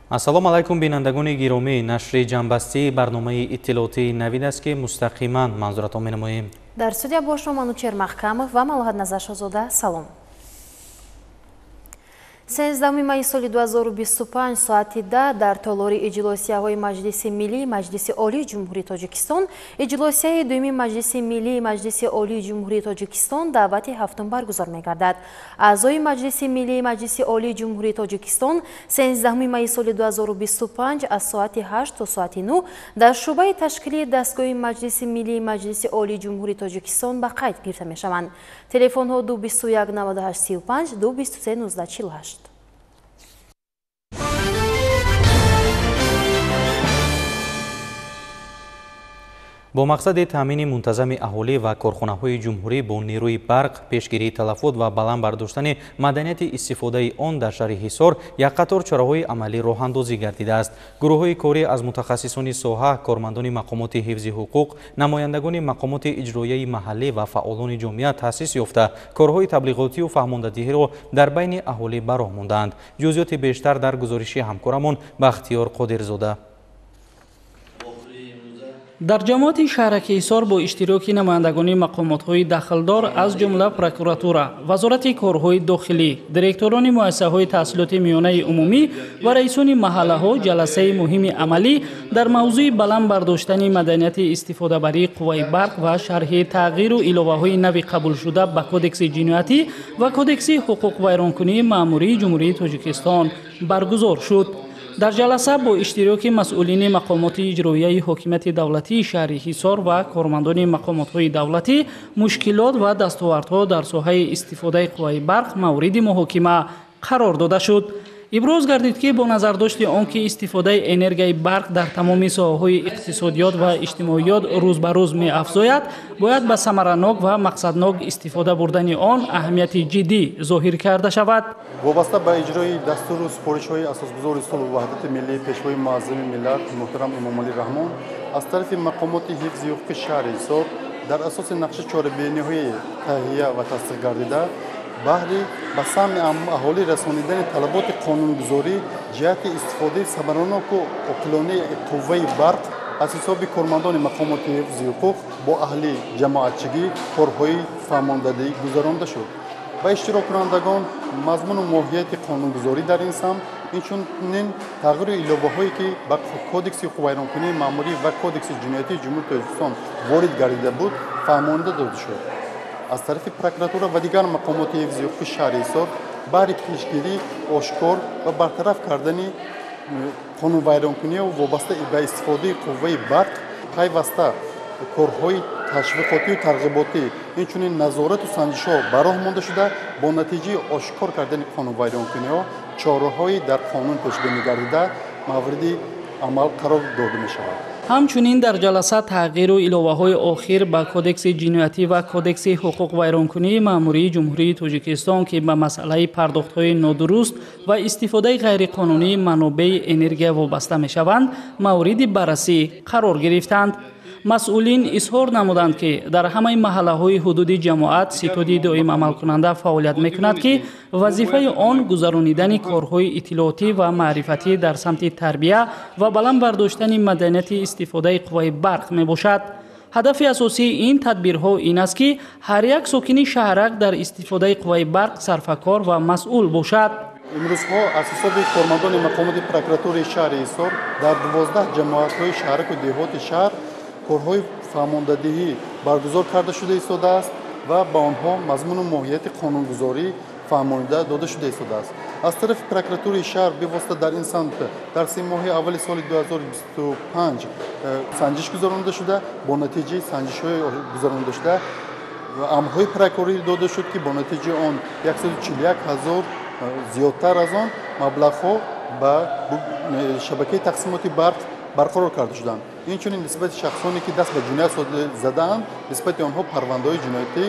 ассалому алайкум бинандагони гиромӣ. Нашри ҷанбастии барномаи иттилоотии навид аст ки мустақиман манзуратон менамоем. Дар студия бо шумо Манучер Маҳкамов ва Малоҳат Назар Шозода. Салом. 13 майи соли 2025 соати 10 дар толори иҷлосияҳои Маҷлиси Миллии Маҷлиси Олии Ҷумҳурии Тоҷикистон, иҷлосияи дуюми Маҷлиси Миллии Маҷлиси Олии Ҷумҳурии Тоҷикистон давати ҳафтум баргузор мегардад. Аъзои Маҷлиси Миллии Маҷлиси Олии Ҷумҳурии Тоҷикистон 13 майи соли 2025 аз соати 8 то соати 9 дар шӯъбаи ташкилии дастгоҳи Маҷлиси Миллии Маҷлиси Олии Ҷумҳурии Тоҷикистон ба қайд гирифта мешаванд. Телефонҳо 221 98 35 223 19 48. бо мақсади таъмини мунтазами аҳолӣ ва корхонаҳои ҷумҳурӣ бо нерӯи барқ, пешгирии талафот ва баланд бардоштани маданияти истифодаи он дар шаҳри Ҳисор як қатор чораҳои амалӣ роҳандозӣ гардидааст. Гурӯҳҳои корӣ аз мутахассисони соҳа, кормандони мақомоти ҳифзи ҳуқуқ, намояндагони мақомоти иҷроияи маҳаллӣ ва фаъолони ҷомеа таъсис ёфта корҳои таблиғотию фаҳмондадиҳиро дар байни аҳолӣ ба роҳ монданд. ҷузъиёти бештар дар гузориши ҳамкорамон Бахтиёр Қодирзода. дар ҷамоати шаҳраки Ҳисор бо иштироки намояндагони мақомотҳои дахлдор аз ҷумла прокуратура, вазорати корҳои дохилӣ, директорони муассисаҳои таҳсилоти миёнаи умумӣ ва раисони маҳаллаҳо ҷаласаи муҳими амалӣ дар мавзӯи баланд бардоштани маданияти истифодабарии қувваи барқ ва шарҳи тағйиру иловаҳои нави қабулшуда ба кодекси ҷиноятӣ ва кодекси ҳуқуқвайронкунии маъмурии ҷумҳурии Тоҷикистон баргузор шуд. дар ҷаласа бо иштироки масъулини мақомоти иҷроияи ҳокимияти давлатии шаҳри Ҳисор ва кормандони мақомотҳои давлатӣ мушкилот ва дастовардҳо дар соҳаи истифодаи қувваи барқ мавриди муҳокима қарор дода шуд. иброз гардид ки бо назардошти он ки истифодаи энергияи барқ дар тамоми соҳаҳои иқтисодиёт ва иҷтимоиёт рӯз ба рӯз меафзояд, бояд ба самаранок ва мақсаднок истифода бурдани он аҳамияти ҷиддӣ зоҳир карда шавад. вобаста ба иҷрои дастуру супоришҳои асосгузори сулҳу ваҳдати миллӣ пешвои муаззами миллат муҳтарам Эмомалӣ Раҳмон аз тарафи мақомоти ҳифзи ҳуқуқи шаҳри Ҳисор дар асоси нақши чорабиниҳои таҳия ва тасдиқ гардида баҳри ба самъи аҳолӣ расонидани талаботи қонунгузорӣ ҷиҳати истифодаи самараноку оқилонаи қувваи барқ аз ҳисоби кормандони мақомоти ҳифзи ҳуқуқ бо аҳли ҷамоатчигӣ корҳои фаҳмондадӣ гузаронда шуд. ба иштироккунандагон мазмуну моҳияти қонунгузорӣ дар ин самт инчунин тағйиру иловаҳое ки ба кодекси ҳуқуқвайронкунии маъмурӣ ва кодекси ҷиноятии ҷумҳурии Тоҷикистон ворид гардида буд фаҳмонда дода шуд. аз тарафи прокуратура ва дигар мақомоти ҳифзи ҳуқуқи шаҳри Ҳисор баҳри пешгирӣ, ошкор ва бартараф кардани қонунвайронкунӣ вобаста ба истифодаи қувваи барқ пайваста корҳои ташвиқотию тарғиботӣ инчунин назорату санҷишҳо ба роҳ монда шуда бо натиҷаи ошкор кардани қонунвайронкуниҳо чораҳои дар қонун пешбинӣ гардида мавриди амал қарор дода мешавад. ҳамчунин дар ҷаласа тағйиру иловаҳои охир ба кодекси ҷиноятӣ ва кодекси ҳуқуқвайронкунии маъмурии ҷумҳурии Тоҷикистон ки ба масъалаи пардохтҳои нодуруст ва истифодаи ғайриқонунии манобеи энергия вобаста мешаванд мавриди баррасӣ қарор гирифтанд. масъулин изҳор намуданд ки дар ҳамаи маҳаллаҳои ҳудуди ҷамоат ситоди доим амалкунанда фаъолият мекунад ки вазифаи он гузаронидани корҳои иттилоотӣ ва маърифатӣ дар самти тарбия ва баланд бардоштани маданияти истифодаи қувваи барқ мебошад. ҳадафи асосии ин тадбирҳо ин аст ки ҳар як сокини шаҳрак дар истифодаи қувваи барқ сарфакор ва масъул бошад. имрӯзҳо аз ҳисоби кормандони мақомоти прокуратураи шаҳри Ҳисор дар 12 ҷамоатҳои шаҳраку деҳоти шаҳр корҳои фаҳмондадиҳӣ баргузор карда шуда истодааст ва ба онҳо мазмуну моҳияти қонунгузорӣ фаҳмонида дода шуда истодааст. аз тарафи прокуратураи шаҳр бевосита дар ин самт дар 3 моҳи аввали соли 2025 санҷиш гузаронида шуда бо натиҷаи санҷишҳои гузаронида шуда амрҳои прокурорӣ дода шуд ки бо натиҷаи он 141 000 зиёдтар аз он маблағҳо ба шабакаи тақсимоти барқ барқарор карда шуданд. инчунин нисбати шахсоне ки даст ба ҷиноят задаанд нисбати онҳо парвандаҳои ҷиноятӣ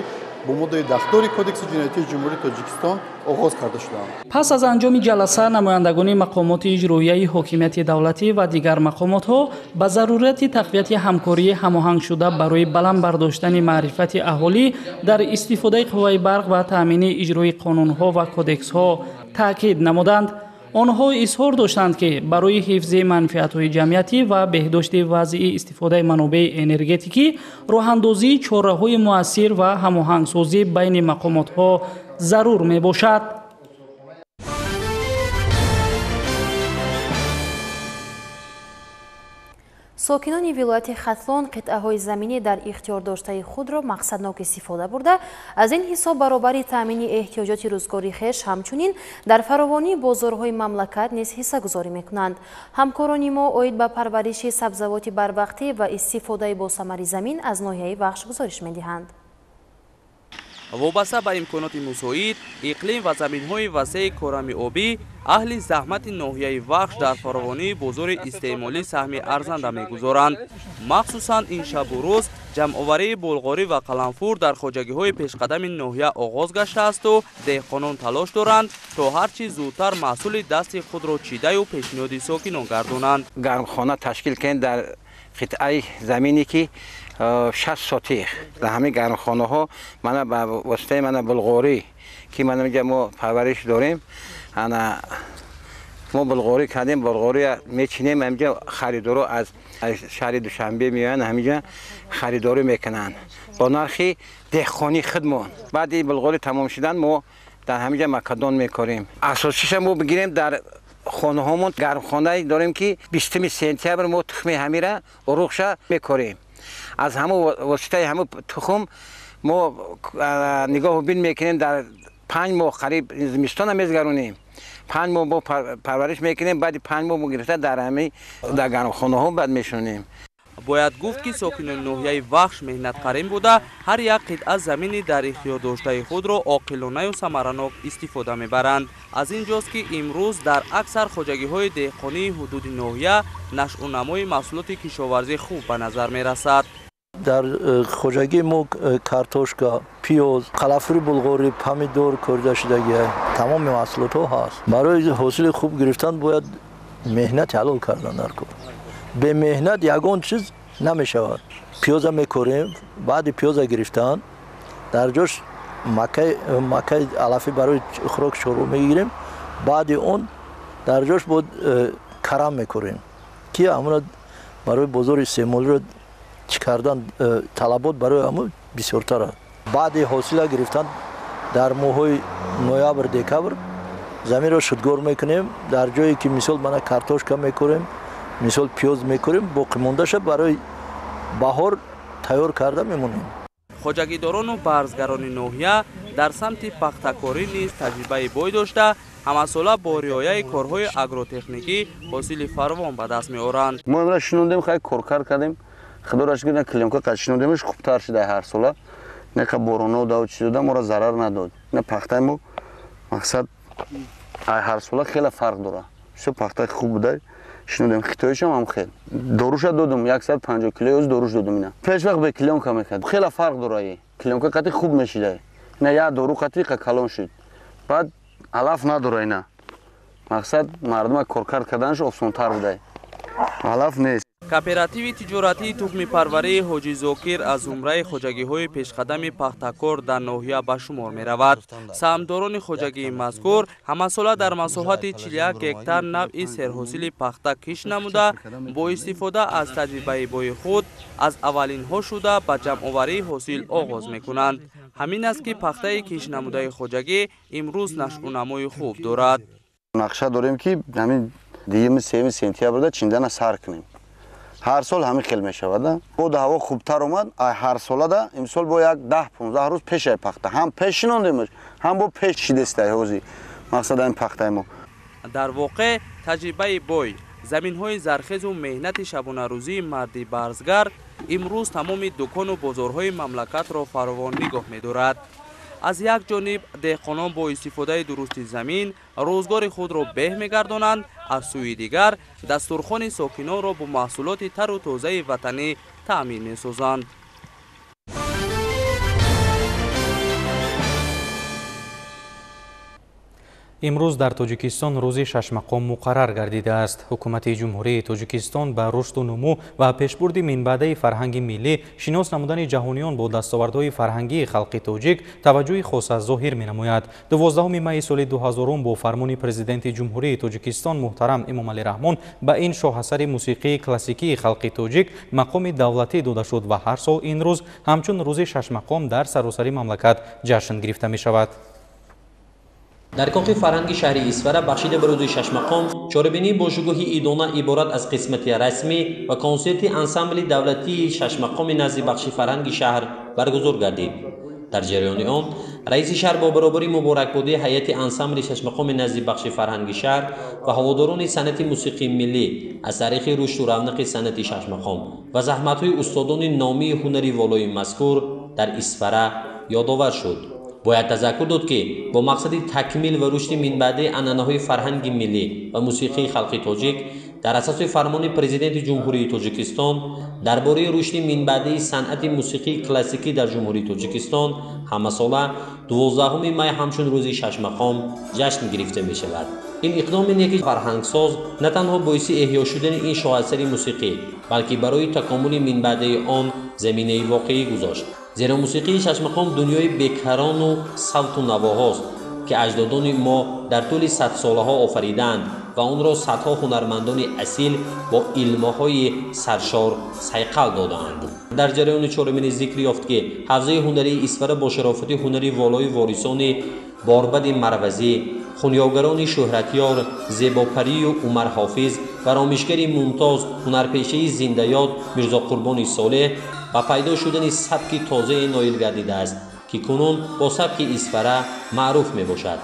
бо моддаи дахтори кодекси ҷиноятии ҷумҳурии Тоҷикистон оғоз карда шуданд. пас аз анҷоми ҷаласа намояндагони мақомоти иҷроияи ҳокимияти давлатӣ ва дигар мақомотҳо ба зарурати тақвияти ҳамкории ҳамоҳангшуда барои баланд бардоштани маърифати аҳолӣ дар истифодаи қувваи барқ ва таъмини иҷрои қонунҳо ва кодексҳо таъкид намуданд. آنها اظهار داشتند که برای حفظ منفعت‌های جمعیتی و بهداشت وضعی استفاده منابع انرژتیکی راه‌اندازی چاره‌های مؤثر و هماهنگسازی بین مقامات‌ها ضرور میباشد. ساکنان ولایت ختلان قطعه‌های زمینی در اختیار داشته خود را مقصدناک استفاده برده از این حساب برابر تامین احتیاجات روزگاری خویش همچنین در فراوانی بازارهای مملکت نیز حصه‌گذاری می‌کنند. همکاران ما اوید به پرورش سبزیجات بروقتی و استفاده با ثمر زمین از ناحیه وخش گزارش می‌دهند. وابسته به امکانات مساعد، اقلیم و زمین‌های وسیع کرم آبی، اهل زحمت ناحیه وخش در فراوانی بازار استعمالی سهم ارزنده می‌گذارند. مخصوصاً این شب و روز جمع‌آوری بلغاری و قلمفور در خواجگی‌های پیشقدم ناحیه آغاز گشته است و دهقانان تلاش دارند تا هرچی زودتر محصول دست خود را چیده و پیشنهاد ساکنان گردانند. گرمخانه تشکیل کردن در قطعه زمینی که 60 ساتیخ در همه گرمخانه ها من با واسطه من بلغاری که من میگم ما پرورش داریم، ما بلغاری کردیم، بلغاری میچینیم، همینجا خریدارا از شهر دوشنبه میان همینجا خریداری میکنن با نرخی دهخانی خودمون. بعد این بلغاری تمام شدن ما در همینجا مکدان میکاریم. اساسیش ما بگیریم در خانه هامون گرمخانه داریم که 20 سپتامبر ما تخم همیره اروخش میکاریم. از همه واسطه همه تخم ما نگاه بین میکنیم در 5 ماه قریب زمستان میگذرونیم. 5 ماه با پرورش میکنیم، بعد 5 ماه گرفته در همه در گرمخانه ها بعد میشونیم. باید گفت که ساکنان ناحیه وخش مهنت قرین بوده هر یک قطعه زمینی در اختیار داشته خود را عاقلانه و ثمراناک استفاده میبرند. از اینجاست که امروز در اکثر خواجگی‌های دهقانی حدود ناحیه نشأ و نمای محصولات کشاورزی خوب به نظر میرسد. در خواجگی ما کارتوشکا، پیاز، قلافری بلغاری، پامیدور کرده شدگی تمام محصولات ها هست. برای حاصل خوب گرفتن باید مهنت حلال کردن در کار. به مهنت یگان چیز نمیشود. پیاز میکاریم، بعد پیاز گرفتن در جاش مکه علفی برای خوراک شروع میگیریم، بعد اون در جاش بود کرم میکاریم که همون برای بازار استعمال رو چی کردن طلبات برای همون بسیارتر است. بعد حاصل گرفتن در ماه‌های نوامبر دکمبر زمین را شدگار میکنیم. در جایی که مثال من کارتوشکا میکاریم، مثال پیاز میکاریم، باقی مانده شد برای بهار تیار کرده میمونیم. خواجگیداران و برزگران ناحیه در سمت پخته‌کاری نیز تجربه بای داشته همساله با رعایت کارهای اگروتکنیکی حاصل فراوان به دست میآورند. ما امروز شنوندیم خیلی کار کردیم، خدا را شکر کلیمکا قد شنوندیمش خوبتر شده هر ساله. نه که بارونا و چیز داد ما را ضرر نداد. نه پخته ما مقصد هر ساله خیلی فرق داره. چه پخته خوب بوده. شنودم خیتایش هم خیلی داروش دادم 150 کیلو از داروش دادم. اینا پیش وقت به کلیمکا میکرد خیلی فرق داره. کلیمکا قطعی خوب میشیده. نه یا دارو قطعی کلان شد. بعد علف نداره اینا. مقصد مردم کار کردنش آسان‌تر بوده. علف نیست. کооپراتیو تجارتی تخم پروری حاجی زاکر از زمره خواجگی‌های پیشقدم پخته‌کار در ناحیه به شمار می‌رود. سهامداران خواجگی مذکور همساله در مساحت 41 هکتار نوع سرحاصل پخته کش نموده با استفاده از تجربه بای خود از اولین ها شده به جمع‌آوری حاصل آغاز می‌کنند. همین است که پخته کش نموده خواجگی امروز نشأ و نمای خوب دارد. نقشه داریم که همین 2 سپتامبر چیندن سر کنیم. هر سال همین خیلی میشود. بود هوا خوبتر اومد. هر ساله ده امسال با یک 10-15 روز پیش پخته هم پیش نوندیمش هم با پیش شیدسته هوزی مقصد این پخته ما. در واقع تجربه بای زمین‌های زرخیز و مهنت شبانه روزی مردی برزگر امروز تمام دکان و بازارهای مملکت را فراوان نگاه می‌دارد. از یک جانب دهقانان با استفاده درست زمین روزگار خود را به می‌گردانند، از سوی دیگر دسترخوان ساکنان را با محصولات تر و تازه وطنی تأمین می‌سازند. امروز در تاجیکستان روز 6 مقام مقرر گردیده است. حکومت جمهوری تاجیکستان با رشد و نمو و پیشبرد منبع فرهنگ ملی شناس نمودن جهانیان با دستاوردهای فرهنگی خلق تاجیک توجه خاص ظاهر می‌نماید. 12 می سال 2000 با فرمان پرزیدنت جمهوری تاجیکستان محترم امامعلی رحمان به این شاهسر موسیقی کلاسیکی خلق تاجیک مقام دولتی داده شد و هر سال این روز همچون روز 6 مقام در سراسر مملکت جشن گرفته می شود. در کاخ فرهنگی شهر اسفره بخشیده به روز 6 مقام چاره‌بینی با شکوه ایدانه عبارت از قسمت رسمی و کنسرت انسامبل دولتی 6 مقام نزد بخش فرهنگی شهر برگزار گردید. در جریان آن رئیس شهر با برابری مبارکبادی هیئت انسامبل 6 مقام نزد بخش فرهنگی شهر و هواداران صنعت موسیقی ملی از طریق رشد و رونق صنعت 6 مقام و زحمت‌های استادان نامی هنری والای مذکور در اسفره یادآور شد. باید تذکر داد که با مقصد تکمیل و رشد منبع عنعنه‌های فرهنگ ملی و موسیقی خلق تاجیک در اساس فرمان پرزیدنت جمهوری تاجیکستان درباره رشد منبع صنعت موسیقی کلاسیکی در جمهوری تاجیکستان همساله 12 می همچون روز 6 مقام جشن گرفته می شود. این اقدام یکی فرهنگساز نه تنها باعث احیا شدن این شاهسر موسیقی بلکه برای تکامل منبع آن زمینه واقعی گذاشت. زیرا موسیقی 6 مقام دنیای بیکران و صوت و نواهاست که اجدادان ما در طول 100 سالها آفریدند و آن را صدها هنرمندان اصیل با علمهای سرشار صیقل دادند. در جریان چهارمین ذکر یافت که حوزه هنری اسفره با شرافت هنری والای وارثان باربد مروزی، خونیاگران شهرتیار زیباپری و عمر حافظ و رامشگری ممتاز هنرپیشه زنده یاد میرزا قربانی صالح و پیدا شدن سبک تازه نایل گردیده است که کنون با سبک اسفره معروف می باشد.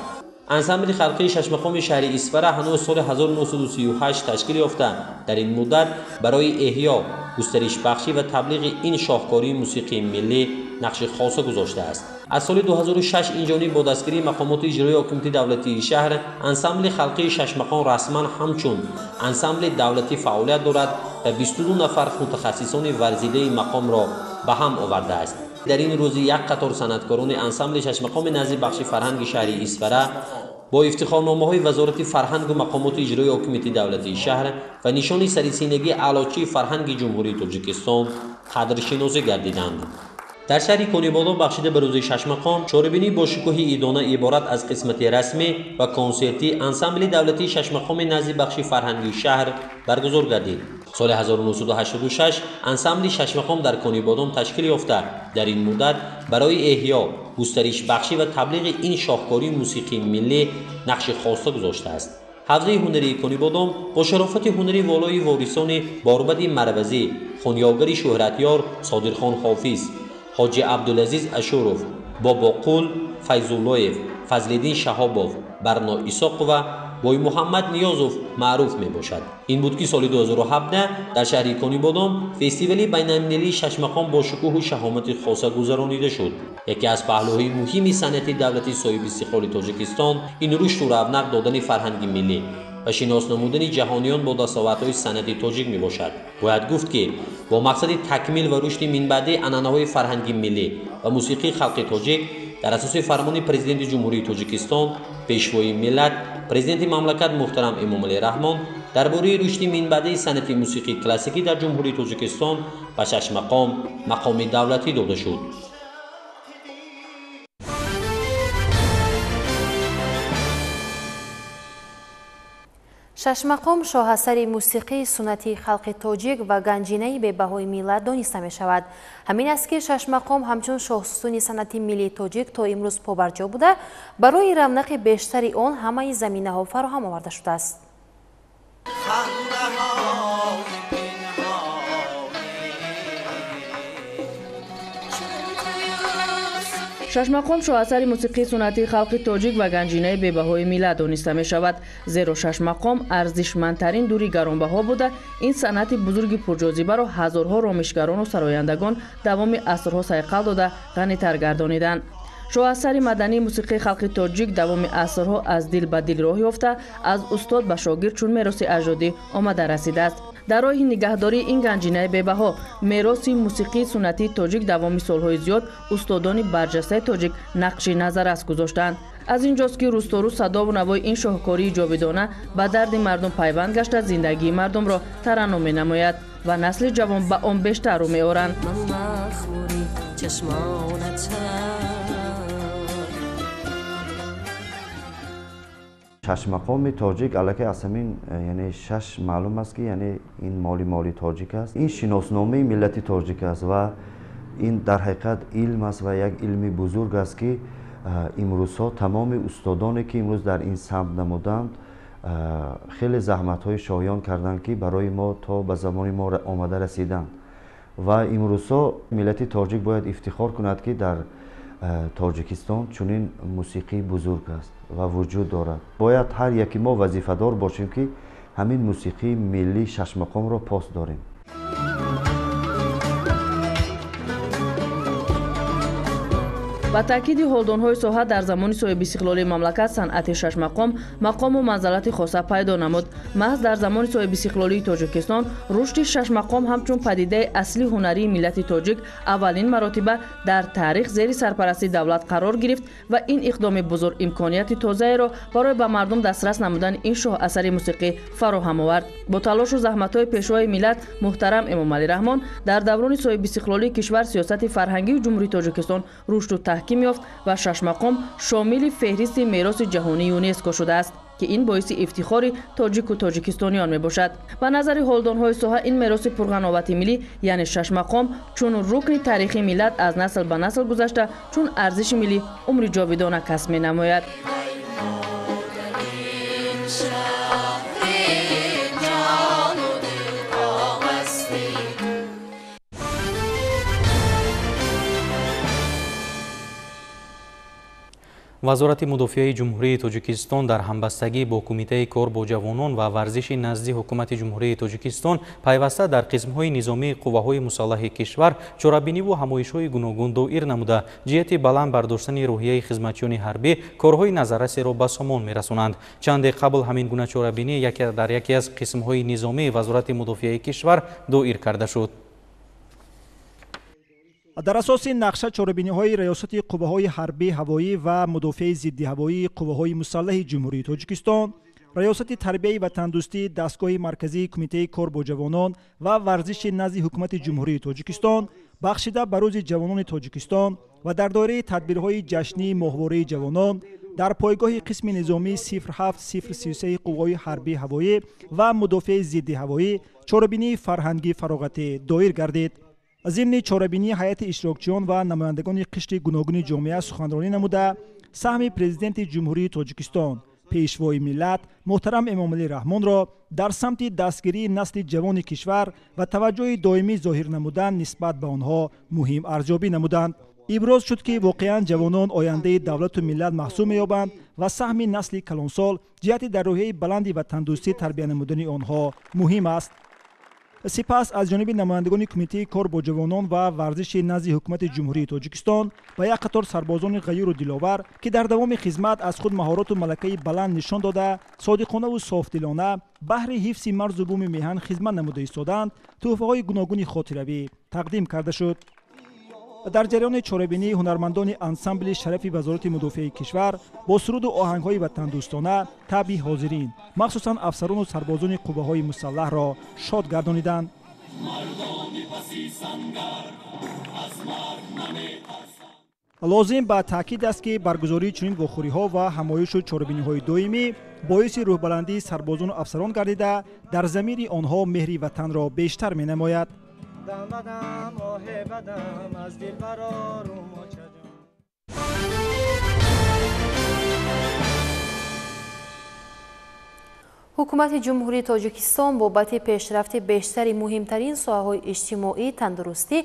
انسامبل خلقی 6 مقام شهر اسفره هنوز سال 1938 تشکیل یافته در این مدت برای احیا، گسترش بخشی و تبلیغ این شاهکاری موسیقی ملی نقش خاص گذاشته است. از سال 2006 این جانب با دستگیری مقامات اجرایی حکومت دولتی شهر انسامبل خلقی 6 مقام رسما همچون انسامبل دولتی فعالیت دارد و 22 نفر متخصصان ورزیده مقام را به هم آورده است. در این روز یک قطار صنعتکاران انسامبل 6 مقام نزد بخش فرهنگ شهر اسفره با افتخارنامه‌های وزارت فرهنگ و مقامات اجرایی حکومت دولتی شهر و نشان سریسینگی اعلاچی فرهنگ جمهوری تاجیکستان قدرشناسی گردیدند. در شهر کنیبادان بخشیده به روز 6 مقام چاره‌بینی با شکوه ایدانه عبارت از قسمت رسمی و کنسرتی انسامبل دولتی 6 مقام نزد بخش فرهنگی شهر برگزار گردید. سال 1986 انسامبل 6 مقام در کنیبادان تشکیل یافته در این مدت برای احیا، گسترش بخشی و تبلیغ این شاهکاری موسیقی ملی نقش خاص گذاشته است. حوزه هنری کنیبادان با شرافت هنری والای وارثان باربد مروزی، خونیاگر شهرتیار صادرخان حافظ، حاجی عبدالعزیز اشورف، بابا قول فیض‌اللهیف، فضل‌الدین شهابوف، برنا ایساق و بای محمد نیازوف معروف می باشد. این بود که سال 2017 در شهر کنیبادان فستیوال بین‌المللی 6 مقام با شکوه و شهامت خاص گذرانیده شد. یکی از پهلوهای مهم صنعت دولتی صاحب استقلال تاجیکستان این رشد و رونق دادن فرهنگ ملی و شناس نمودن جهانیان با دستاوردهای صنعتی تاجیک می باشد. باید گفت که با مقصد تکمیل و رشد منبع عنعنه‌های فرهنگی ملی و موسیقی خلق تاجیک در اساس فرمان پرزیدنت جمهوری تاجیکستان پیشوای ملت پرزیدنت مملکت محترم امامعلی رحمان درباره رشد منبع صنعت موسیقی کلاسیکی در جمهوری تاجیکستان و 6 مقام دولتی داده شد. 6 مقام شاهسر موسیقی سنتی خلق تاجیک و گنجینه به بهای میلاد دانسته می شود. همین است که 6 مقام همچون شاهستون صنعتی ملی تاجیک تا امروز پابرجا بوده برای رونق بیشتری آن همه زمینه ها فراهم آورده شده است. 6 مقام شاهسر موسیقی سنتی خلق تاجیک و گنجینه به‌بهای میلاد دانسته می شود. زیرا 6 مقام ارزشمندترین دوری گرانبها بوده این صنعت بزرگ پرجاذبه را هزارها رامشگران و سرایندگان دوام عصرها صیقل داده غنی‌تر گردانیدند. شاهسر مدنی موسیقی خلق تاجیک دوام عصرها از دل به دل راه یافته از استاد به شاگرد چون میراث اجدادی آمده رسیده است. در راه نگهداری این گنجینه به‌بها میراث موسیقی سنتی تاجیک دوام سالهای زیاد استادان برجسته تاجیک نقش نظر است گذاشتند. از اینجاست که روز تا روز صدا و نوای این شاهکاری جاودانه به درد مردم پیوند گشته زندگی مردم را ترنم می‌نماید و نسل جوان به آن بیشتر رو می‌آورند. شش مقام تاجیک علاقه از همین یعنی شش معلوم است که یعنی این مالی تاجیک است. این شناسنامه ملت تاجیک است و این در حقیقت علم است و یک علمی بزرگ است که امروزها تمام استادانی که امروز در این سمت نمودند خیلی زحمت‌های شایان کردند که برای ما تا به زمان ما آمده رسیدند و امروزها ملت تاجیک باید افتخار کند که در تاجیکستان چنین موسیقی بزرگ است و وجود دارد. باید هر یکی ما وظیفه‌دار باشیم که همین موسیقی ملی شش مقام را پاس داریم. با تاکید هولدون‌های ساحه در زمان صاحب استقلال مملکت صنعت شش مقام و منزلت خاصه پیدا نمود. محض در زمان صاحب استقلالی تاجیکستان رشد شش مقام همچون پدیده اصلی هنری ملت تاجیک اولین مراتبه در تاریخ زیر سرپرستی دولت قرار گرفت و این اقدام بزرگ امکانیت تازه را برای به مردم دسترس نمودن این شاه اثر موسیقی فراهم آورد. با تلاش و زحمت‌های پیشوای ملت محترم امامعلی رحمان در دوران صاحب استقلالی کشور سیاست فرهنگی جمهوری تاجیکستان رشد و تحکیم یافت و شش مقام شامل فهرست میراث جهانی یونسکو شده است که این باعث افتخار تاجیک و تاجیکستانیان می باشد. به نظر هولدون‌های ساحه این میراث پرغناوت ملی یعنی شش مقام چون رکن تاریخی ملت از نسل به نسل گذشته چون ارزش ملی عمر جاودانه کسب می نماید. вазорати мудофиаи ҷумҳурии тоҷикистон дар ҳамбастагӣ бо кумитаи кор бо ҷавонон ва варзиши назди ҳукумати ҷумҳурии тоҷикистон пайваста дар қисмҳои низомии қувваҳои мусаллаҳи кишвар чорабиниву ҳамоишҳои гуногун доир намуда ҷиҳати баланд бардоштани рӯҳияи хизматчиёни ҳарбӣ корҳои назаррасеро ба сомон мерасонанд. чанде қабл ҳамин гуна чорабинӣ дар яке аз қисмҳои низомии вазорати мудофиаи кишвар доир карда шуд. дар асоси нақша чорабиниҳои раёсати қувваҳои ҳарбӣ ҳавоӣ ва мудофиаи зиддиҳавоии қувваҳои мусаллаҳи ҷумҳурии тоҷикистон, раёсати тарбияи ватандӯстӣ, дастгоҳи марказии кумитаи кор бо ҷавонон ва варзиши назди ҳукумати ҷумҳурии тоҷикистон бахшида ба рӯзи ҷавонони тоҷикистон ва дар доираи тадбирҳои ҷашнии моҳвораи ҷавонон дар пойгоҳи қисми низомии 07-033 қувваҳои ҳарбӣ ҳавоӣ ва мудофиаи зиддиҳавоӣ чорабинии фарҳангӣ фароғатӣ доир гардид. зимни чорабинии ҳайати иштирокчиён ва намояндагони қишти гуногуни ҷомеа суханронӣ намуда саҳми президенти ҷумҳурии тоҷикистон пешвои миллат муҳтарам эмомалӣ раҳмонро дар самти дастгирии насли ҷавони кишвар ва таваҷҷӯҳи доимӣ зоҳир намудан нисбат ба онҳо муҳим арзёбӣ намуданд. иброз шуд ки воқеан ҷавонон ояндаи давлату миллат маҳсуб меёбанд ва саҳми насли калонсол ҷиҳати дар роҳияи баланди ватандӯстӣ тарбия намудани онҳо муҳим аст. сипас аз ҷониби намояндагони кумитаи кор бо ҷавонон ва варзиши назди ҳукумати ҷумҳурии тоҷикистон ва як қатор сарбозони ғайюру диловар ки дар давоми хизмат аз худ маҳорату малакаи баланд нишон дода содиқонаву софдилона баҳри ҳифзи марзу буми меҳан хизмат намуда истоданд, тӯҳфаҳои гуногуни хотиравӣ тақдим карда шуд. дар ҷараёни чорабинӣ ҳунармандони ансамбли шарафи вазорати мудофиаи кишвар бо суруду оҳангҳои ватандӯстона табъи ҳозирин махсусан афсарону сарбозони қувваҳои мусаллаҳро шод гардониданд. лозим ба таъкид аст ки баргузории чунин вохӯриҳо ва ҳамоишу чорабиниҳои доимӣ боиси рӯҳбаландии сарбозону афсарон гардида дар замири онҳо меҳри ватанро бештар менамояд. ҳукумати ҷумҳурии тоҷикистон бобати пешрафти бештари муҳимтарин соҳаҳои иҷтимоӣ, тандурустӣ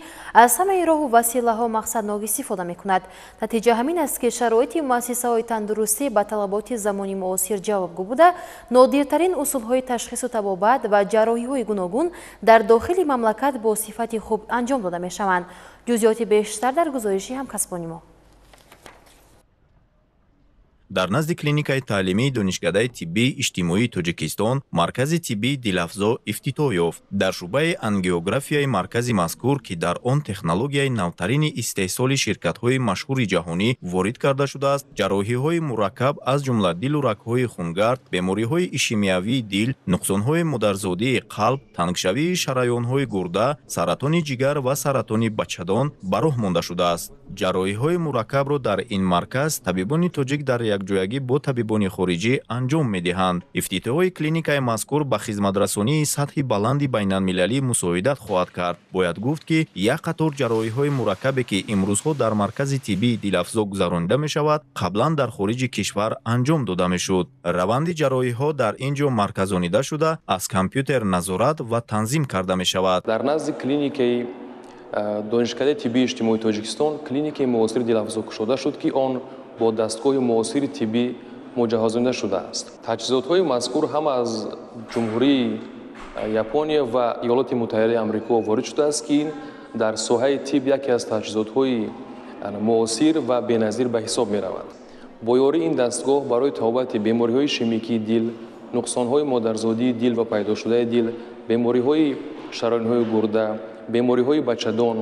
аз ҳамаи роҳу василаҳо мақсаднок истифода мекунад. натиҷа ҳамин аст ки шароити муассисаҳои тандурустӣ ба талаботи замони муосир ҷавобгӯ буда, нодиртарин усулҳои ташхису табобат ва ҷарроҳиҳои гуногун дар дохили мамлакат бо сифати хуб анҷом дода мешаванд. ҷузъиёти бештар дар гузориши ҳамкасбони мо. дар назди клиникаи таълимии донишкадаи тиббии иҷтимоии тоҷикистон маркази тиббии дилафзо ифтитоҳ ёфт. дар шуъбаи ангиографияи маркази мазкур ки дар он технологияи навтарини истеҳсоли ширкатҳои машҳури ҷаҳонӣ ворид карда шудааст, ҷарроҳиҳои мураккаб аз ҷумла дилу рагҳои хунгард, бемориҳои ишемиявии дил, нуқсонҳои модарзодии қалб, тангшавии шараёнҳои гурда, саратони ҷигар ва саратони бачадон ба роҳ монда шудааст. ҷарроҳиҳои мураккабро дар ин марказ табибони тоҷик дар якҷоягӣ бо табибони хориҷӣ анҷом медиҳанд. ифтитоҳи клиникаи мазкур ба хизматрасонии сатҳи баланди байналмилалӣ мусоидат хоҳад кард. бояд гуфт ки як қатор ҷарроҳиҳои мураккабе ки имрӯзҳо дар маркази тиббии дилафзо гузаронида мешавад, қаблан дар хориҷи кишвар анҷом дода мешуд. раванди ҷарроҳиҳо дар ин ҷо марказонида шуда, аз компютер назорат ва танзим карда мешавад. дар назди клиникаи донишкадаи тиббии иҷтимоии тоҷикистон клиникаи муосири дилафзо кушода шуд ки он бо дастгоҳи муосири тиббӣ муҷаҳҳазонида шудааст. таҷҳизотҳои мазкур ҳам аз ҷумҳурии япония ва иёлоти муттаҳидаи амрико ворид шудааст ки ин дар соҳаи тиб яке аз таҷҳизотҳои муосир ва беназир ба ҳисоб меравад. бо ёрии ин дастгоҳ барои табобати бемориҳои ишемикии дил, нуқсонҳои модарзодии дил ва пайдошудаи дил, бемориҳои шароёнҳои гурда, бемориҳои бачадон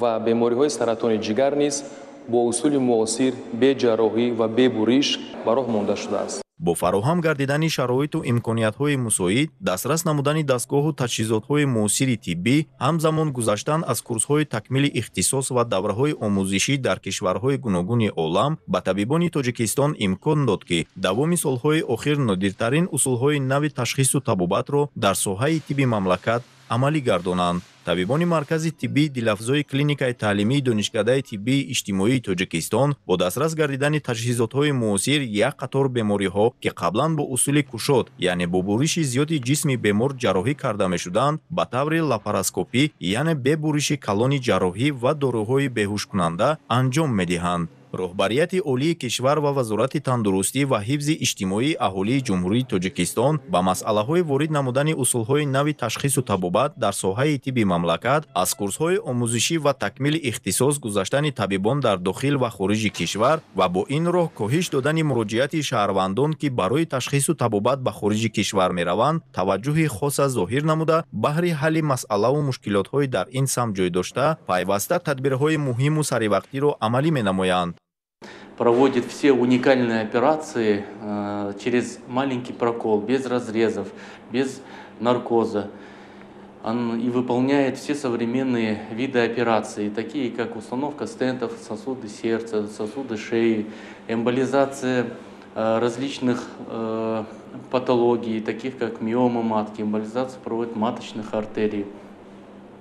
ва бемориҳои саратони ҷигар низ бо усули муосир бе ҷарроҳӣ ва бе буриш ба роҳ монда шудааст. бо фароҳам гардидани шароиту имкониятҳои мусоид, дастрас намудани дастгоҳу таҷҳизотҳои муосири тиббӣ, ҳамзамон гузаштан аз курсҳои такмили ихтисос ва давраҳои омӯзишӣ дар кишварҳои гуногуни олам ба табибони Тоҷикистон имкон дод ки давоми солҳои охир нодиртарин усулҳои нави ташхису табобатро дар соҳаи тибби мамлакат амалӣ гардонанд. табибони маркази тиббии дилафзои клиникаи таълимии донишкадаи тиббии иҷтимоии Тоҷикистон бо дастрас гардидани таҷҳизотҳои муосир як қатор бемориҳо ки қаблан бо усули кушод, яъне бо буриши зиёди ҷисми бемор ҷарроҳӣ карда мешуданд, ба таври лапароскопӣ, яъне бе буриши калони ҷарроҳӣ ва доруҳои беҳушкунанда анҷом медиҳанд. роҳбарияти олии кишвар ва вазорати тандурустӣ ва ҳифзи иҷтимоии аҳолии ҷумҳурии Тоҷикистон ба масъалаҳои ворид намудани усулҳои нави ташхису табобат дар соҳаи тибби мамлакат, аз курсҳои омӯзишӣ ва такмили ихтисос гузаштани табибон дар дохил ва хориҷи кишвар ва бо ин роҳ коҳиш додани муроҷиати шаҳрвандон ки барои ташхису табобат ба хориҷи кишвар мераванд, таваҷҷӯҳи хоса зоҳир намуда, баҳри ҳалли масъалаву мушкилотҳои дар ин самт ҷой дошта, пайваста тадбирҳои муҳиму саривақтиро амалӣ менамоянд. Проводит все уникальные операции через маленький прокол, без разрезов, без наркоза. И выполняет все современные виды операций, такие как установка стентов, сосуды сердца, сосуды шеи, эмболизация различных патологий, таких как миома матки, эмболизация проводит маточных артерий.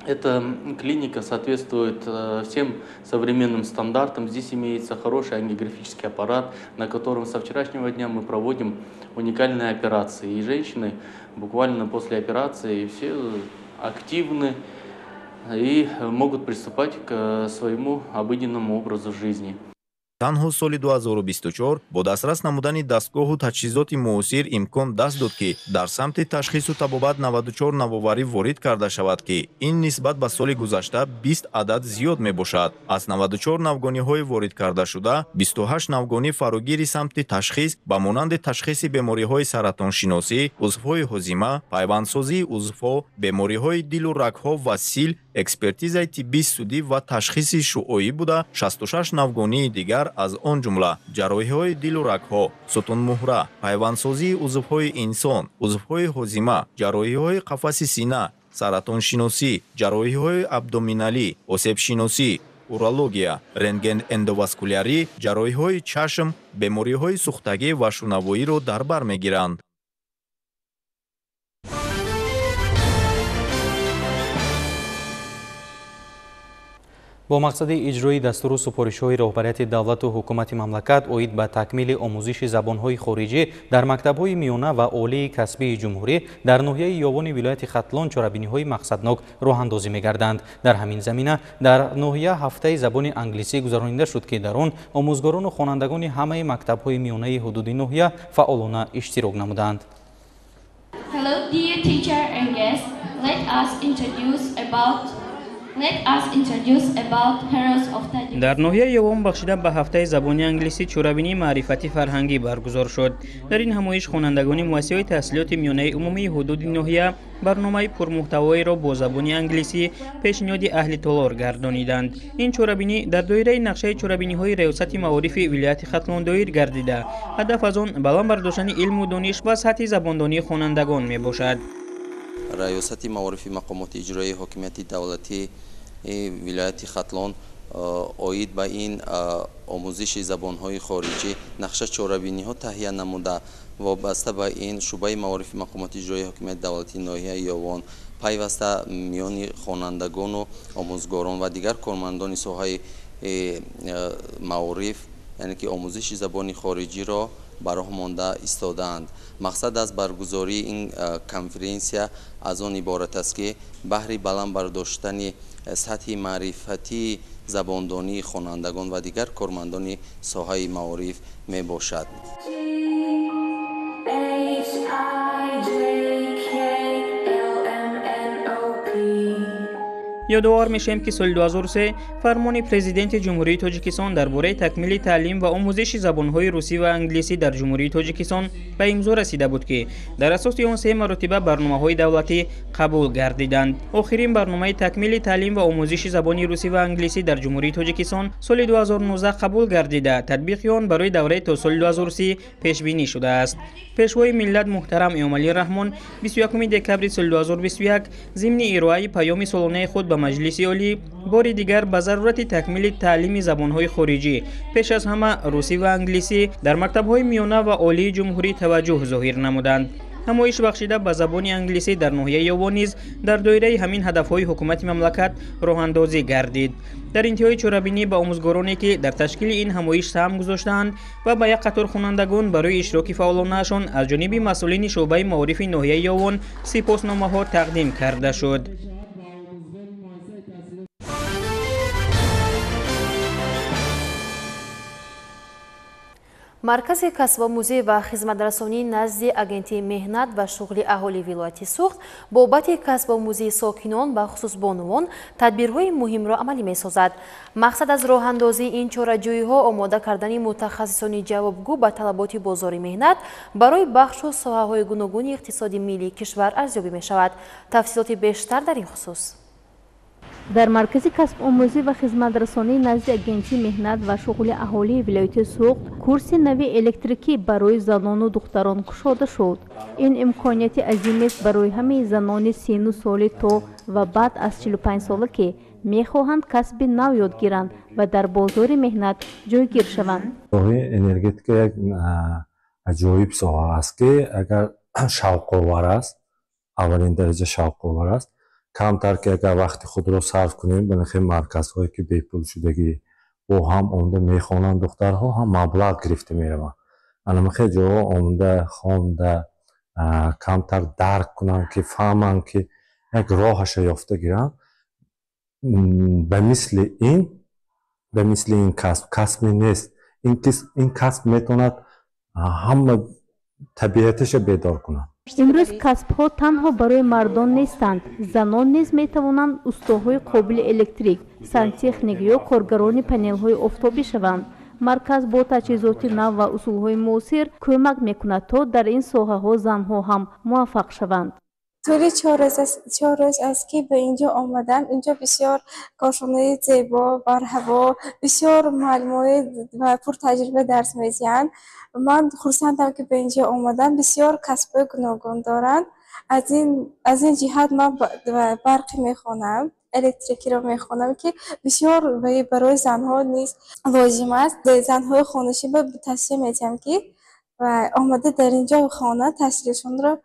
Эта клиника соответствует всем современным стандартам. Здесь имеется хороший ангиографический аппарат, на котором со вчерашнего дня мы проводим уникальные операции. И женщины буквально после операции все активны и могут приступать к своему обыденному образу жизни. танҳо соли 2024 бо дастрас намудани дастгоҳу таҷҳизоти муосир имкон даст дод ки дар самти ташхису табобат 94 навоварӣ ворид карда шавад ки ин нисбат ба соли гузашта 20 адад зиёд мебошад. аз 94 навгониҳои ворид карда шуда 28 навгонӣ фарогири самти ташхис ба монанди ташхиси бемориҳои саратоншиносӣ, узвҳои ҳозима, пайвандсозии узвҳо, бемориҳои дилу рагҳо ва сил, экспертизаи тиббии судӣ ва ташхиси шуоӣ буда 66 навгонии дигар аз он ҷумла ҷарроҳиҳои дилу рагҳо, сутунмуҳра, пайвандсозии узвҳои инсон, узвҳои ҳозима, ҷарроҳиҳои қафаси сина, саратоншиносӣ, ҷарроҳиҳои абдоминалӣ, осебшиносӣ, урология, рентгенэндоваскулярӣ, ҷарроҳиҳои чашм, бемориҳои сухтагӣ ва шунавоиро дар бар мегиранд. бо мақсади иҷрои дастуру супоришҳои роҳбарияти давлату ҳукумати мамлакат оид ба такмили омӯзиши забонҳои хориҷӣ дар мактабҳои миёна ва олии касбии ҷумҳурӣ дар ноҳияи ёвони вилояти Хатлон чорабиниҳои мақсаднок роҳандозӣ мегарданд. дар ҳамин замина дар ноҳия ҳафтаи забони англисӣ гузаронида шуд ки дар он омӯзгорону хонандагони ҳамаи мактабҳои миёнаи ҳудуди ноҳия фаъолона иштирок намуданд. Hello dear teacher and guests, let us introduce about дар ноҳияи ёвон бахшида ба ҳафтаи забони англисӣ чорабинии маърифати фарҳангӣ баргузор шуд. дар ин ҳамоиш хонандагони муассисаҳои таҳсилоти миёнаи умумии ҳудуди ноҳия барномаи пурмуҳтавоеро бо забони англисӣ пешниҳоди аҳли толор гардониданд. ин чорабинӣ дар доираи нақшаи чорабиниҳои раёсати маорифи вилояти хатлон доир гардида, ҳадаф аз он баланд бардоштани илму дониш ва сатҳи забондонии хонандагон мебошад. раёсати маорифи мақомоти иҷроии ҳокимияти давлатии вилояти хатлон оид ба ин омӯзиши забонҳои хориҷӣ нақша чорабиниҳо таҳия намуда, вобаста ба ин шуъбаи маорифи мақомоти иҷроии ҳокимияти давлатии ноҳияи ёвон пайваста миёни хонандагону омӯзгорон ва дигар кормандони соҳаи маориф, яъне ки омӯзиши забони хориҷиро ба роҳ монда истодаанд. мақсад аз баргузории ин конференсия аз он иборат аст ки баҳри баланд бардоштани сатҳи маърифатии забондонии хонандагон ва дигар кормандони соҳаи маориф мебошад. ёдовар мешавем ки соли 2003 фармони президенти ҷумҳурии тоҷикистон дар бораи такмили таълим ва омӯзиши забонҳои русӣ ва англисӣ дар ҷумҳурии тоҷикистон ба имзо расида буд ки дар асоси он 3 маротиба барномаҳои давлатӣ қабул гардиданд. охирин барномаи такмили таълим ва омӯзиши забони русӣ ва англисӣ дар ҷумҳурии тоҷикистон соли 2019 қабул гардида, татбиқи он барои давраи то соли 2030 пешбинӣ шудааст. пешвои миллат муҳтарам Эмомалӣ Раҳмон 21 декабри соли 2021 зимни ироаи паёми солонаи худ ба маҷлиси олӣ бори дигар ба зарурати такмили таълими забонҳои хориҷӣ, пеш аз ҳама русӣ ва англисӣ дар мактабҳои миёна ва олии ҷумҳурӣ таваҷҷӯҳ зоҳир намуданд. ҳамоиш бахшида ба забони англисӣ дар ноҳияи ёвон низ дар доираи ҳамин ҳадафҳои ҳукумати мамлакат роҳандозӣ гардид. дар интиҳои чорабинӣ ба омӯзгороне ки дар ташкили ин ҳамоиш саҳм гузоштаанд ва ба як қатор хонандагон барои иштироки фаъолонаашон аз ҷониби масъулини шуъбаи маорифи ноҳияи ёвон сипосномаҳо тақдим карда шуд. маркази касбомӯзӣ ва хизматрасонӣ назди агентии меҳнат ва шуғли аҳолии вилояти Суғд бобати касбомӯзии сокинон ва хусус бонувон тадбирҳои муҳимро амалӣ месозад. мақсад аз роҳандозии ин чораҷӯиҳо омода кардани мутахассисони ҷавобгӯ ба талаботи бозори меҳнат барои бахшу соҳаҳои гуногуни иқтисоди миллии кишвар арзёбӣ мешавад. тафсилоти бештар дар ин хусус дар маркази касбомӯзӣ ва хизматрасонӣ назди агентии меҳнат ва шуғли аҳолии вилояти Суғд курси нави электрикӣ барои занону духтарон кушода шуд. ин имконияти азимест барои ҳамаи занони 30 соли то ва баъд аз 45 сола ки мехоҳанд касби нав ёд гиранд ва дар бозори меҳнат ҷойгир шаванд. соҳаи энергетика як аҷоиб соҳа аст ки агар шавқовар аст, аввалин дараҷа шавқовар аст, камтар ки агар вақти худро сарф кунем ба нахи марказҳое ки бепул шудагӣ бо ҳам омада мехонанд духтарҳо ҳам маблағ гирифта мераванд. анамахе ҷоҳо омада хонда камтар дарк кунанд ки фаҳманд ки як роҳаша ёфта гиранд. ба мисли ин касбе нест. ин касб метавонад ҳама табиаташа бедор кунад. имрӯз касбҳо танҳо барои мардон нестанд. занон низ метавонанд устоҳои қобили электрик, сантехник ё коргарони панелҳои офтобӣ шаванд. марказ бо таҷҳизоти нав ва усулҳои муосир кӯмак мекунад то дар ин соҳаҳо занҳо ҳам муваффақ шаванд. طولی 4 روز است که به اینجا آمدم. اینجا بسیار کارخانه‌های زیبا، برهوا، بسیار معلم‌های و پرتجربه درس می‌دهند. من خرسندم که به اینجا آمدم. بسیار کسب‌های گوناگون دارند. از این جهت من برقی می‌خوانم، الکتریکی را می‌خوانم که بسیار برای زن‌ها نیز لازم است. زن‌های خانه‌شین به توصیه می‌دهم که آمده در اینجا خانه تحصیلشون را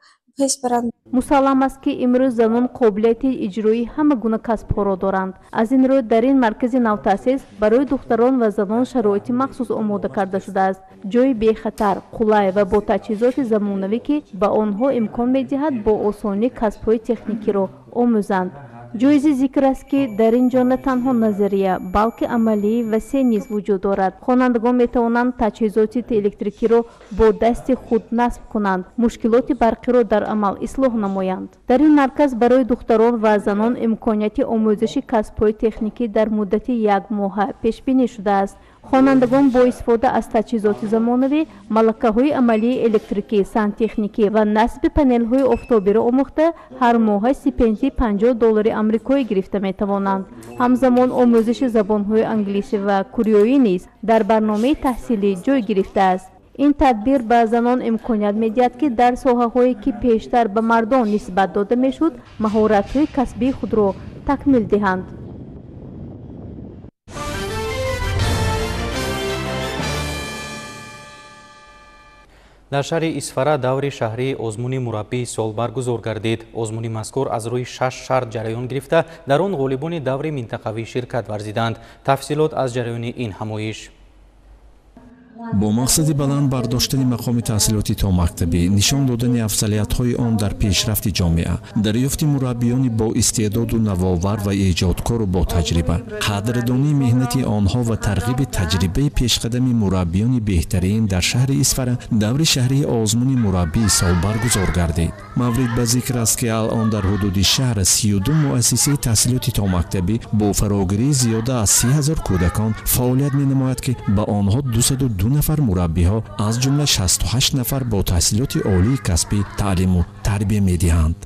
мусаллам аст ки имрӯз занон қобилияти иҷрои ҳама гуна касбҳоро доранд. аз ин рӯ дар ин маркази навтаъсис барои духтарон ва занон шароити махсус омода карда шудааст. ҷои бехатар, қулай ва бо таҷҳизоти замонавӣ ки ба онҳо имкон медиҳад бо осонӣ касбҳои техникиро омӯзанд. ҷоизи зикр аст ки дар ин ҷо на танҳо назария балки амалии васеъ низ вуҷуд дорад. хонандагон метавонанд таҷҳизоти электрикиро бо дасти худ насб кунанд, мушкилоти барқиро дар амал ислоҳ намоянд. дар ин марказ барои духтарон ва занон имконияти омӯзиши касбҳои техникӣ дар муддати 1 моҳа пешбинӣ шудааст. хонандагон бо истифода аз таҷҳизоти замонавӣ, малакаҳои амалии электрикӣ, сантехникӣ ва насби панелҳои офтобиро омӯхта, ҳар моҳа стипендии $50 амрикоӣ гирифта метавонанд. ҳамзамон омӯзиши забонҳои англисӣ ва кӯриёӣ низ дар барномаи таҳсилӣ ҷой гирифтааст. ин тадбир ба занон имконият медиҳад ки дар соҳаҳое ки пештар ба мардон нисбат дода мешуд, маҳоратҳои касбии худро такмил диҳанд. дар шаҳри исфара даври шаҳрии озмуни мураббии сол баргузор гардид. озмуни мазкур аз рӯи 6 шарт ҷараён гирифта, дар он ғолибони даври минтақавӣ ширкат варзиданд. тафсилот аз ҷараёни ин ҳамоиш. бо мақсади баланд бардоштани мақоми таҳсилоти томактабӣ, нишон додани афзалиятҳои он дар пешрафти ҷомеа, дарёфти мураббиёни бо истеъдоду навовар ва эҷодкору бо таҷриба, қадрдонии меҳнати онҳо ва тарғиби таҷрибаи пешқадами мураббиёни беҳтарин дар шаҳри Исфара даври шаҳрии озмуни мураббии сол баргузор гардид. маврид ба зикр аст ки алон дар ҳудуди шаҳр 32 муассисаи таҳсилоти томактабӣ бо фарогирии зиёда аз 30 000 кӯдакон фаъолият менамояд ки ба онҳо 202 нафар мураббиҳо аз ҷумла 68 нафар бо таҳсилоти олии касбӣ таълиму тарбия медиҳанд.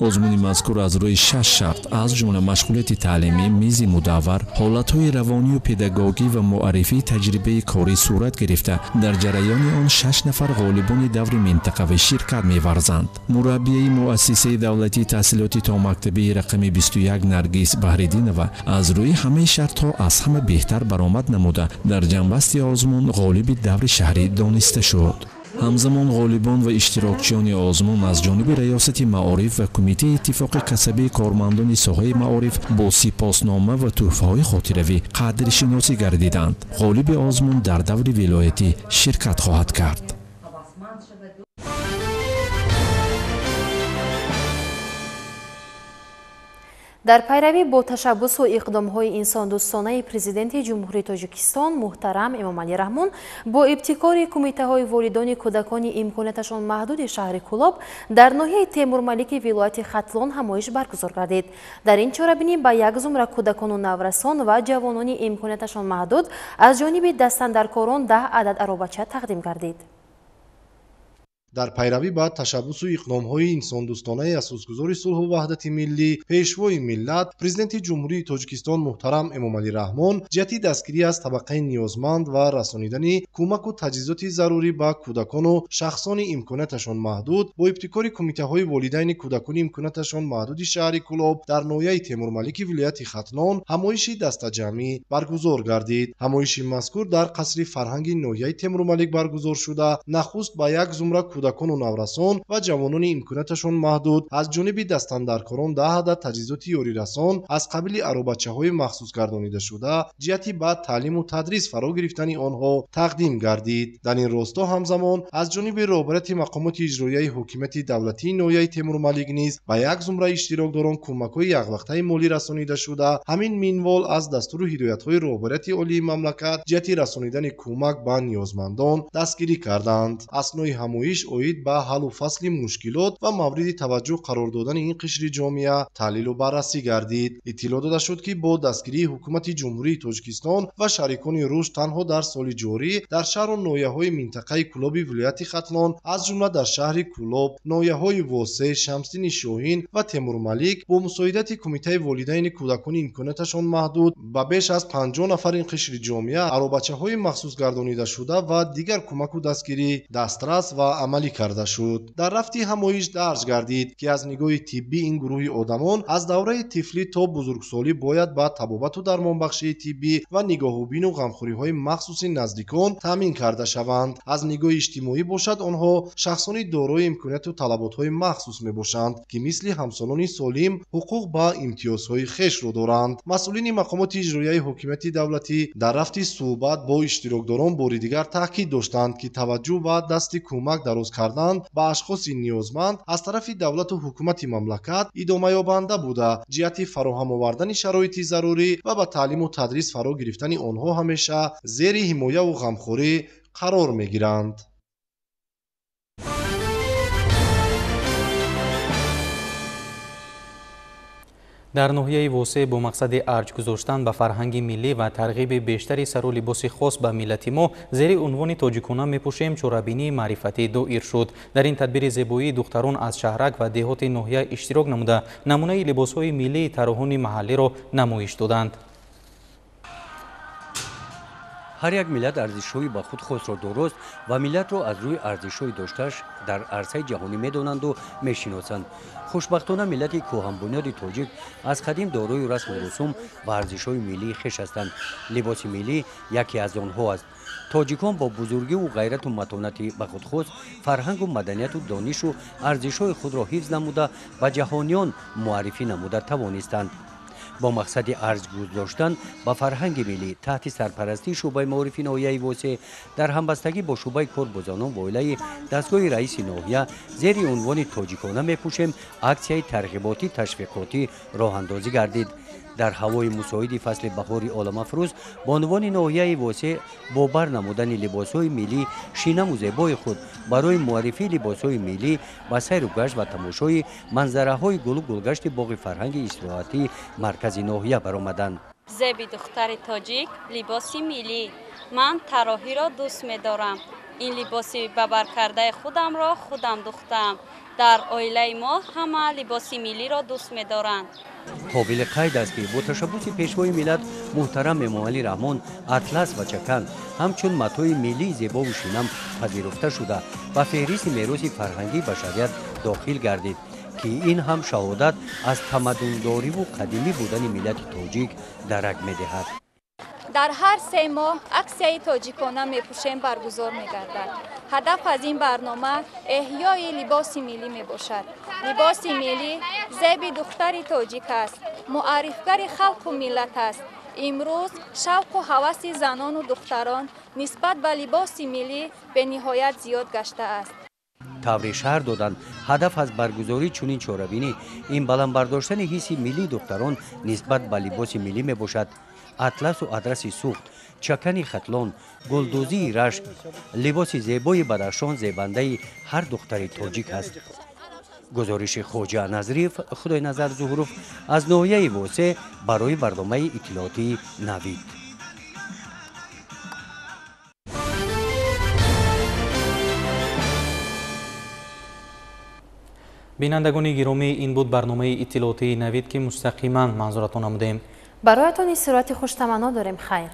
озмуни мазкур аз рӯи 6 шарт аз ҷумла машғулияти таълимӣ, мизи мудаввар, ҳолатҳои равонию педагогӣ ва муаррифии таҷрибаи корӣ сурат гирифта, дар ҷараёни он 6 нафар ғолибони даври минтақавӣ ширкат меварзанд. мураббияи муассисаи давлатии таҳсилоти томактабии рақами 21 Наргис Баҳридинова аз рӯи ҳамаи шартҳо аз ҳама беҳтар баромад намуда, дар ҷанбасти озмун ғолиби даври шаҳрӣ дониста шуд. ҳамзамон ғолибон ва иштирокчиёни озмун аз ҷониби раёсати маориф ва кумитаи иттифоқи қасабии кормандони соҳаи маориф бо сипоснома ва тӯҳфаҳои хотиравӣ қадршиносӣ гардиданд. ғолиби озмун дар даври вилоятӣ ширкат хоҳад кард. дар пайравӣ бо ташаббусу иқдомҳои инсондӯстонаи президенти ҷумҳурии Тоҷикистон муҳтарам Эмомалӣ Раҳмон бо ибтикори кумитаҳои волидони кӯдакони имконияташон маҳдуди шаҳри Кӯлоб дар ноҳияи Темурмалики вилояти Хатлон ҳамоиш баргузор гардид. дар ин чорабинӣ ба як зумра кӯдакону наврасон ва ҷавонони имконияташон маҳдуд аз ҷониби дастандаркорон 10 адад аробача тақдим гардид. дар пайравӣ ба ташаббусу иқдомҳои инсондӯстонаи асосгузори сулҳу ваҳдати миллӣ, пешвои миллат, президенти ҷумҳурии Тоҷикистон муҳтарам Эмомалӣ Раҳмон ҷиҳати дастгирӣ аз табақаи ниёзманд ва расонидани кӯмаку таҷҳизоти зарурӣ ба кӯдакону шахсони имконияташон маҳдуд бо ибтикори кумитаҳои волидайни кӯдакони имконияташон маҳдуди шаҳри Кӯлоб дар ноҳияи Темурмалики вилояти Хатлон ҳамоиши дастаҷамъӣ баргузор гардид. ҳамоиши мазкур дар қасри фарҳанги ноҳияи Темурмалик баргузор шуда, нахуст ба як зумра кӯдакону наврасон ва ҷавонони имконияташон маҳдуд аз ҷониби дастандаркорон 10 адад таҷҳизоти ёрирасон аз қабили аробачаҳои махсус гардонида шуда ҷиҳати ба таълиму тадрис фаро гирифтани онҳо тақдим гардид. дар ин росто ҳамзамон аз ҷониби роҳбарияти мақомоти иҷроияи ҳокимияти давлатии ноҳияи Темурмалик низ ба як зумра иштирокдорон кӯмакҳои яквақтаи молӣ расонида шуда, ҳамин минвол аз дастуру ҳидоятҳои роҳбарияти олии мамлакат ҷиҳати расонидани кӯмак ба ниёзмандон дастгирӣ карданд. аснои ҳамоиш оид ба ҳаллу фасли мушкилот ва мавриди таваҷҷӯҳ қарор додани ин қишри ҷомеа таҳлилу баррасӣ гардид. иттилоъ дода шуд ки бо дастгирии ҳукумати ҷумҳурии Тоҷикистон ва шарикони рушд танҳо дар соли ҷорӣ дар шаҳру ноҳияҳои минтақаи Кӯлоби вилояти Хатлон аз ҷумла дар шаҳри Кӯлоб, ноҳияҳои Восеъ, Шамсдини Шоҳин ва Темурмалик бо мусоидати кумитаи волидайни кӯдакони имконияташон маҳдуд ба беш аз 50 нафар ин қишри ҷомеа аробачаҳои махсус гардонида шуда ва дигар кӯмаку дастгирӣ дастрас ва амалӣ карда шуд. дар рафти ҳамоиш дарҷ гардид ки аз нигоҳи тиббӣ ин гурӯҳи одамон аз давраи тифлӣ то бузургсолӣ бояд ба табобату дармонбахшии тиббӣ ва нигоҳубину ғамхӯриҳои махсуси наздикон таъмин карда шаванд. аз нигоҳи иҷтимоӣ бошад онҳо шахсони дорои имконияту талаботҳои махсус мебошанд ки мисли ҳамсолони солим ҳуқуқ ба имтиёзҳои хешро доранд. масъулини мақомоти иҷроияи ҳокимияти давлатӣ дар рафти суҳбат бо иштирокдорон бори дигар таъкид доштанд ки таваҷҷӯҳ ва дасти кӯмак дароз تجاوز کردن به اشخاص نیازمند از طرف دولت و حکومت مملکت ادامه یابنده بوده، جهت فراهم آوردن شرایط ضروری و به تعلیم و تدریس فرا گرفتن آنها همیشه زیر حمایه و غمخوری قرار میگیرند. در ناحیه واسع با مقصد ارج گذاشتن به فرهنگ ملی و ترغیب بیشتری سر و لباس خاص به ملت ما زیر عنوان تاجیکانه میپوشیم چوربینی معرفتی دایر شد. در این تدبیر زیبایی دختران از شهرک و دهات ناحیه اشتراک نموده نمونه لباسهای ملی طراحان محلی را نمایش دادند. هر یک ملت ارزش‌های با خود خاص را درست و ملت را از روی ارزش‌های داشته‌اش در عرصه جهانی می‌دانند و می‌شناسند. خوشبختانه ملت کوهن‌بنیاد تاجیک از قدیم دارای رسم و رسوم و ارزش‌های ملی خویش هستند. لباس ملی یکی از آنها است. تاجیکان با بزرگی و غیرت و متانت به خود خاص فرهنگ و مدنیت و دانش و ارزش‌های خود را حفظ نموده و جهانیان معرفی نموده توانستند. با مقصد ارج گذاشتن به فرهنگ ملی تحت سرپرستی شعبه معارف ناحیه واسع در همبستگی با شعبه کارگزاران و عائله دستگاه رئیس ناحیه زیر عنوان تاجیکانه میپوشیم اکسیای ترغیباتی تشویقاتی راه اندازی گردید. در هوای مساعد فصل بهار عالم افروز بانوان ناحیه واسع با برنمودن لباسهای ملی شینم و زیبای خود برای معرفی لباسهای ملی و سیر و گشت و تماشای منظره های گل و گلگشت باغ فرهنگ استراحتی مرکز ناحیه برآمدند. زیبی دختر تاجیک لباسی ملی من طراحی را دوست می‌دارم. این لباسی ببر کرده خودم را خودم دوختم. در عائله ما همه لباسی ملی را دوست می‌دارند. قابل قید است که با تشبث پیشوای ملت محترم امام علی رحمان اطلس و چکن همچون متاع ملی زیبا و شینم پذیرفته شده و فهرست میراث فرهنگی بشریت داخل گردید که این هم شهادت از تمدن‌داری و قدیمی بودن ملت تاجیک درک می‌دهد. در هر 3 ماه اکسیای تاجیکانه میپوشیم برگزار میگردد. هدف از این برنامه احیای لباس ملی میباشد. لباس ملی زیب دختر تاجیک است، معرفگر خلق و ملت است. امروز شوق و هوس زنان و دختران نسبت به لباس ملی به نهایت زیاد گشته است. طور شهر دادن هدف از برگزاری چنین چوربینی این بلند برداشتن حس ملی دختران نسبت به لباس ملی میباشد. اطلس و ادرس سوخت، چکن خطلان، گلدوزی رشک، لباس زیبای بدخشان زیبنده هر دختر تاجیک است. گزارش خواجه نظریف خدای نظر ظهروف از ناحیه واسع برای برنامه اطلاعاتی نوید. بینندگان گرامی این بود برنامه اطلاعاتی نوید که مستقیما منظورتان نمودیم. برایتان استراحت خوش تمنا داریم. خیر.